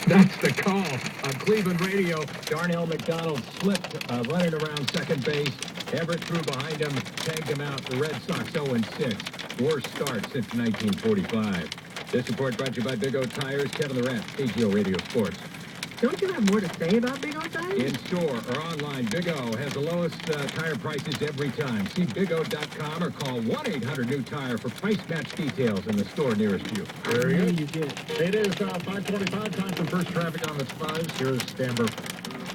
That's the call on Cleveland radio. Darnell McDonald slipped running around second base. Everett threw behind him, tagged him out. The Red Sox 0-6. Worst start since 1945. This report brought to you by Big O Tires. Kevin the Rat, KGO Radio Sports. Don't you have more to say about Big O Tires? In store or online, Big O has the lowest tire prices every time. See BigO.com or call 1-800-NEW-TIRE for price match details in the store nearest you. Very good. You get. It is 5:25, time for first traffic on the spies. Here's Stamber.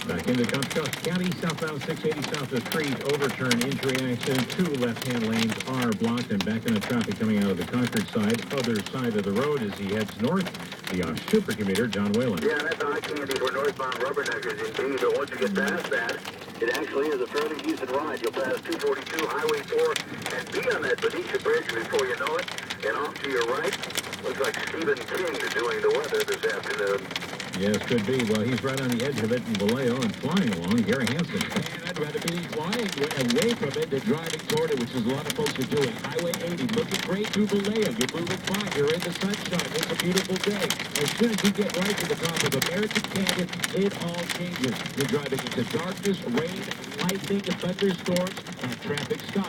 Back into Comstock County, southbound 680 south of the street, overturn, injury accident. Two left-hand lanes are blocked, and back into traffic coming out of the Concord side. Other side of the road as he heads north. The super commuter, John Whalen. Yeah, that's eye candy for northbound rubberneckers indeed, but once you get past that, it actually is a fairly decent ride. You'll pass 242, Highway 4, and be on that Vaaci Bridge before you know it. And off to your right, looks like Stephen King is doing the weather this afternoon. Yes, could be. Well, he's right on the edge of it in Vallejo and flying along. Gary Hansen. And I'd rather be flying away from it than driving toward it, which is a lot of folks are doing. Highway 80, looking great through Vallejo. You're moving fine. You're in the sunshine. It's a beautiful day. As soon as you get right to the top of American Canyon, it all changes. You're driving into darkness, rain, lightning, thunderstorms, and traffic stops.